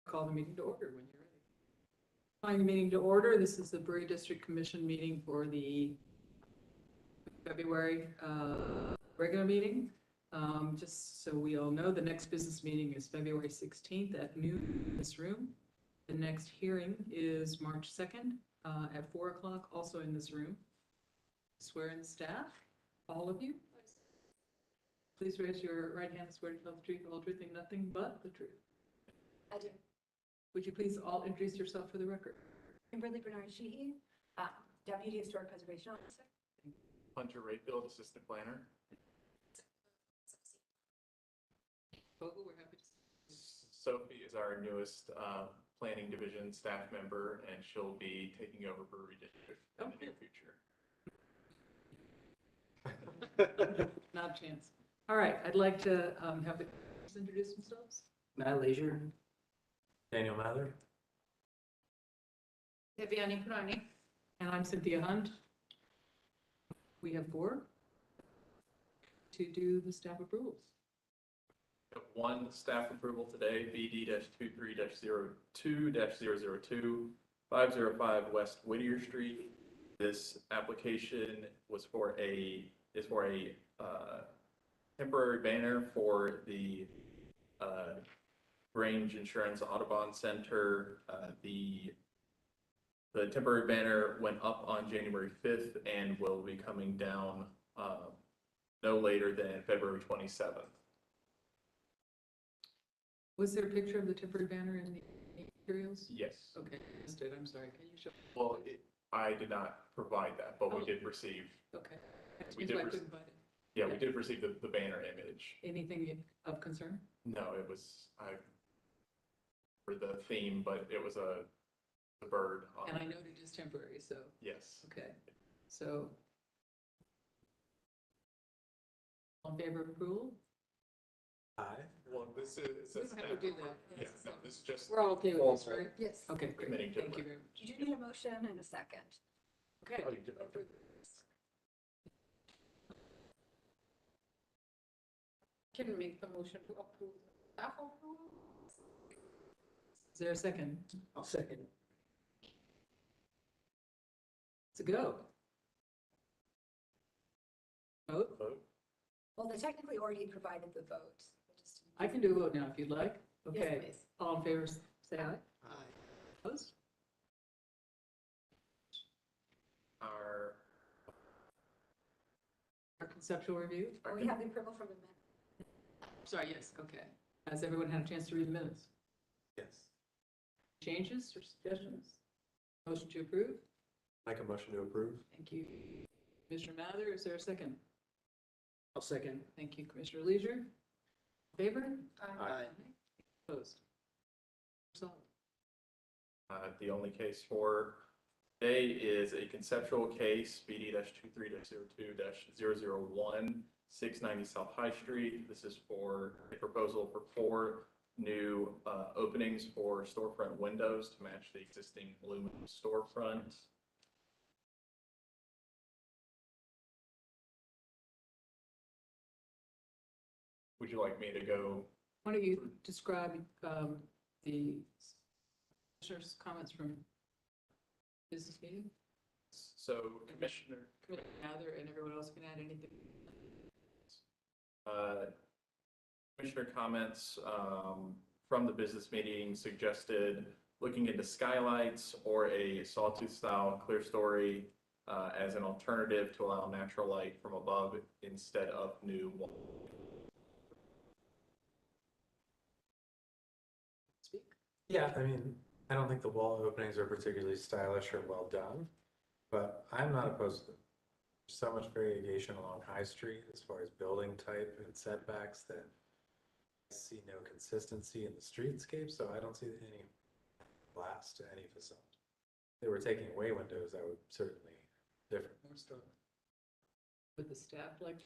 Call the meeting to order when you're ready. Calling the meeting to order. This is the Brewery District Commission meeting for the February regular meeting. Just so we all know, the next business meeting is February 16th at noon in this room. The next hearing is March 2nd at 4 o'clock, also in this room. Swear in staff, all of you. Please raise your right hand, swear to tell the truth, the whole truth, and nothing but the truth. I do. Would you please all introduce yourself for the record? Kimberly Bernard Sheehy, Deputy Historic Preservation Officer. Hunter Rayfield, Assistant Planner. Vogel, we're happy to. Sophie is our newest Planning Division staff member, and she'll be taking over Brewery District in the near future. Not a chance. All right, I'd like to have the introduce themselves. Matt Leisure. Daniel Mather. Viviani Prani. And I'm Cynthia Hunt. We have 4 to do the staff approvals. We have one staff approval today, BD-23-02-002, 505 West Whittier Street. This application is for a temporary banner for the Grange Insurance Audubon Center. The temporary banner went up on January 5th and will be coming down no later than February 27th. Was there a picture of the temporary banner in the materials? Yes. Okay, missed it. I'm sorry. Can you show? Well, I did not provide that, but we did receive. Okay. That's We why I did couldn't find it. Yeah, we did receive the banner image. Anything of concern? No, it was for the theme, but it was a bird. And I noted it is temporary, so, Yes. okay. So, all in favor of approval? Aye. Well, this is. We don't have to do that. Yeah, no, this is just We're all okay with this, right? Yes. Okay, great. Committing to Thank it. you very much. You do need a motion and a second. Okay. Oh, you did, okay. Can make the motion to approve staff approval. Is there a second? I'll second. It's a go. Vote? Vote. Well, they technically already provided the vote. I can do a vote now if you'd like. Yes, Okay. please. All in favor, say aye. Aye. Opposed? Our conceptual review? Oh, we have the approval from the minute. Sorry, yes, okay. Has everyone had a chance to read the minutes? Yes. Changes or suggestions? Motion to approve? Make a motion to approve. Thank you. Commissioner Mather, is there a second? I'll second. Thank you, Commissioner Leisure. Favor? Aye. Opposed? Solid. The only case for today is a conceptual case, BD-23-02-001, 690 South High Street. This is for a proposal for 4 new openings for storefront windows to match the existing aluminum storefront. Would you like me to go? Why don't you describe the commissioner's comments from business meeting? So Commissioner Mather and everyone else can add anything. Commissioner comments from the business meeting suggested looking into skylights or a sawtooth style clear story as an alternative to allow natural light from above instead of new wall. Speak. Yeah, I mean, I don't think the wall openings are particularly stylish or well done, but I'm not opposed to them. There's so much variegation along High Street as far as building type and setbacks that I see no consistency in the streetscape, so I don't see any blast to any facade. If they were taking away windows, that would certainly different. More stuff. Would the staff like to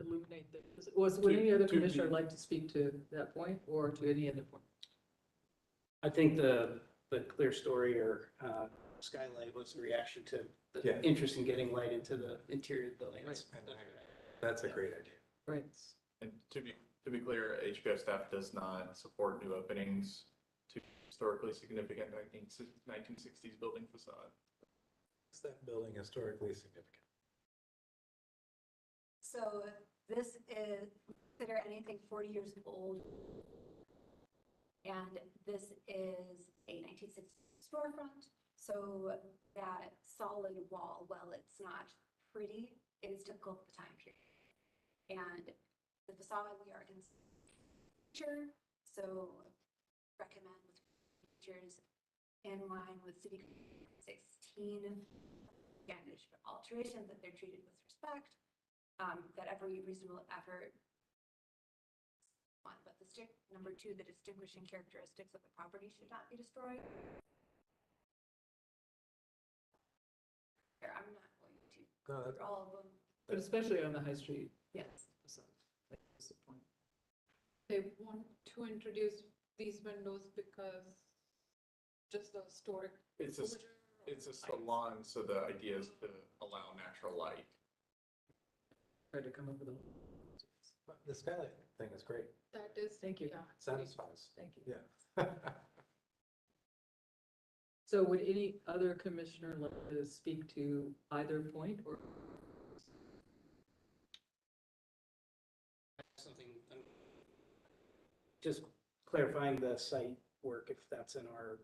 illuminate the, would any other commissioner like to speak to that point or to any other point? I think the clear story or skylight was a reaction to the Yeah. interest in getting light into the interior of the building. Right. That's a great idea. Right. And to be clear, HPO staff does not support new openings to historically significant 1960s building facade. Is that building historically significant? So this is, consider anything 40 years old. And this is a 1960s storefront. So that solid wall, while it's not pretty, it is typical of the time period. And the facade, we are in feature, so recommend with features in line with city Code 16. Again, there's alterations that they're treated with respect, that every reasonable effort. One, but number two, the distinguishing characteristics of the property should not be destroyed. Here, I'm not going to No, go through all of them. But especially on the high street. Yes. facade. That's the point. They want to introduce these windows because just the historic. It's a, exposure it's a or lights. salon, so the idea is to allow natural light. Tried to come up with a. But the skylight thing is great. That is. Thank you. Yeah. Satisfies. Thank you. Yeah. So would any other commissioner like to speak to either point or? Something, just clarifying the site work, if that's in our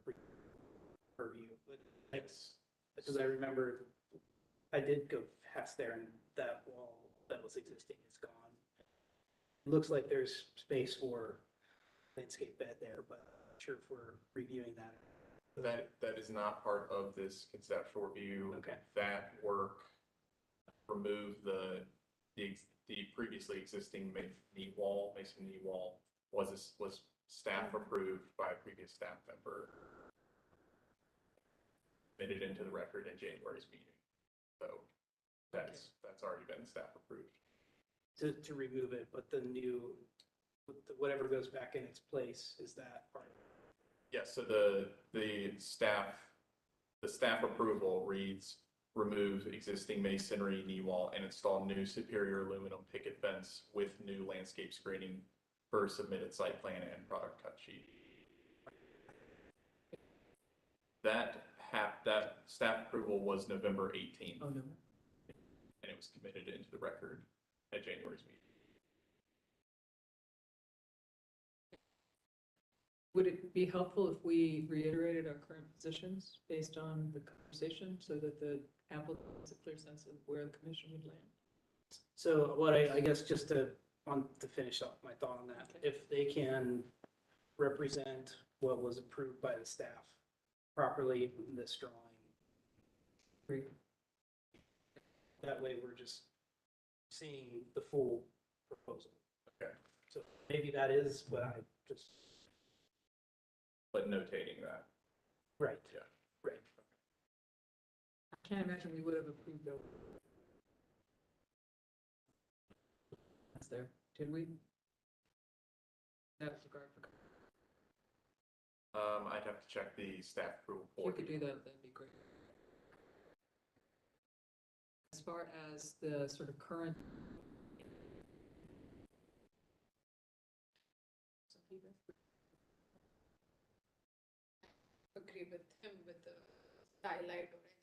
purview, but it's, because I remember I did go past there and that wall that was existing is gone. It looks like there's space for landscape bed there, but I'm not sure if we're reviewing that. That is not part of this conceptual review. Okay. That work removed the previously existing knee wall, mason knee wall, was staff approved by a previous staff member. Admitted into the record in January's meeting. So that's already been staff approved. To remove it, but the new, whatever goes back in its place, is that part? Yes, so the staff approval reads, remove existing masonry knee wall and install new superior aluminum picket fence with new landscape screening per submitted site plan and product cut sheet. That staff approval was November 18th, Oh, no. and it was committed into the record at January's meeting. Would it be helpful if we reiterated our current positions based on the conversation so that the applicant has a clear sense of where the commission would land? So what I guess just to finish up my thought on that, Okay. if they can represent what was approved by the staff properly in this drawing, Great. that way we're just seeing the full proposal. Okay. So maybe that is what I just, But notating that. right. Yeah. Right. I can't imagine we would have approved those. That's there, did we? That regard for, I'd have to check the staff approval. if you could do that, that'd be great. As far as the sort of current. Agree with him with the skylight or any.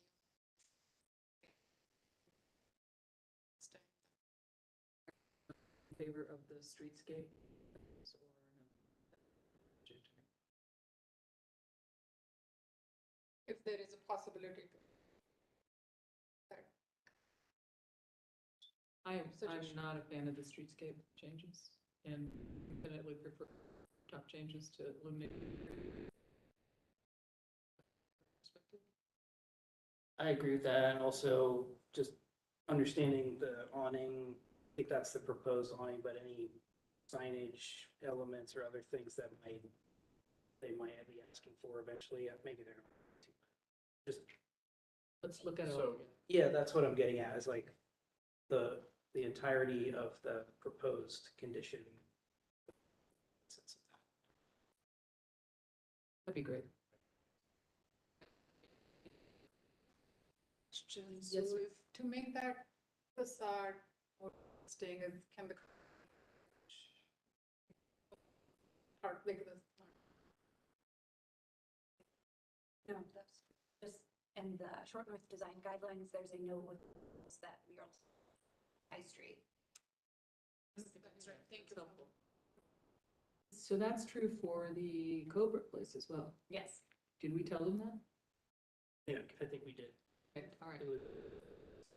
In favor of the streetscape? Or no? If there is a possibility to. I'm Suggestion. not a fan of the streetscape changes and infinitely prefer top changes to eliminate. Perspective. I agree with that, and also just understanding the awning, I think that's the proposed awning, but any signage elements or other things that they might be asking for eventually, maybe they're not too. Just, Let's look at it. So- all together. yeah, that's what I'm getting at, is like the entirety of the proposed condition. That'd be great. Questions, Yes, so ma'am. if, to make that facade more staying, can the. Or like the No, that's just in the Short North Design Guidelines, there's a note with that we are High Street. That's right, thank you. So that's true for the Cobra place as well. Yes. Did we tell them that? Yeah, I think we did. Okay, all right. It was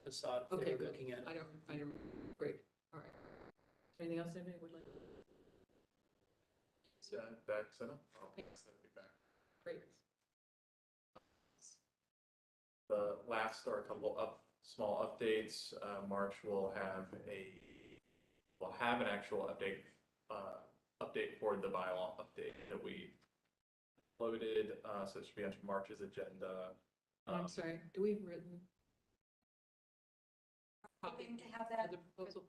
a thought they Okay, were good. looking at. I don't, great, all right. Anything else anybody would like? Back set up. Thanks. That'd be back. Great. The last are a couple of small updates. March will have an actual update for the bylaw update that we loaded, so it should be on March's agenda. I'm sorry, do we have written? Hoping to have that The proposal?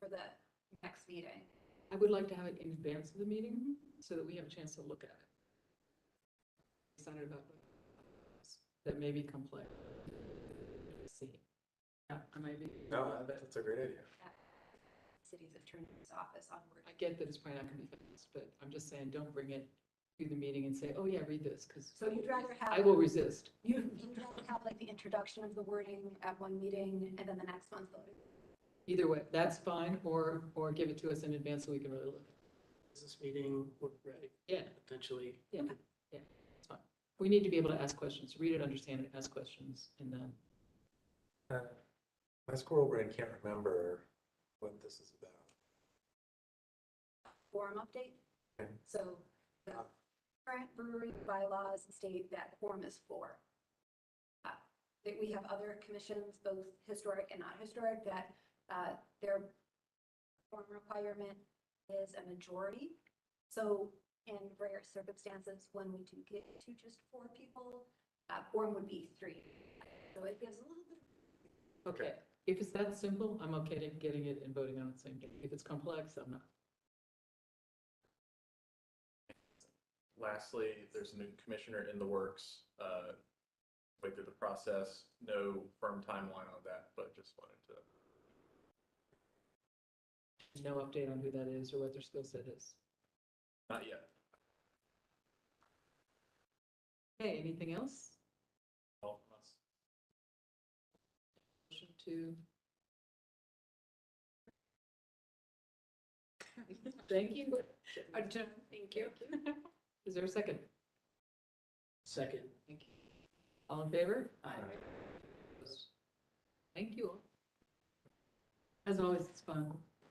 for the next meeting. I would like to have it in advance of the meeting so that we have a chance to look at it. Excited about that may be complex. Let's see. Yeah, I might be. No, that's a great idea. City's attorney's office onward. I get that it's probably not gonna be fast, but I'm just saying, don't bring it to the meeting and say, oh yeah, read this, because So you'd rather have. I will resist. You'd rather have like the introduction of the wording at one meeting and then the next month voting. Either way, that's fine, or give it to us in advance so we can really look. Business meeting, we're ready, Yeah, potentially. yeah, yeah, it's fine. We need to be able to ask questions, read it, understand it, ask questions, and then, My squirrel brain can't remember what this is about. Forum update. Okay. So the current brewery bylaws state that quorum is 4. That we have other commissions, both historic and not historic, that their quorum requirement is a majority. So in rare circumstances, when we do get to just 4 people, quorum would be 3. So it gives a little bit. okay. If it's that simple, I'm okay getting it and voting on it the same day. If it's complex, I'm not. Lastly, there's a new commissioner in the works, way through the process. No firm timeline on that, but just wanted to, No update on who that is or what their skill set is. not yet. Okay, anything else? All of us. Motion to. Thank you. Adjourn, thank you. Is there a second? Second. Thank you. All in favor? Aye. Thank you all. As always, it's fun.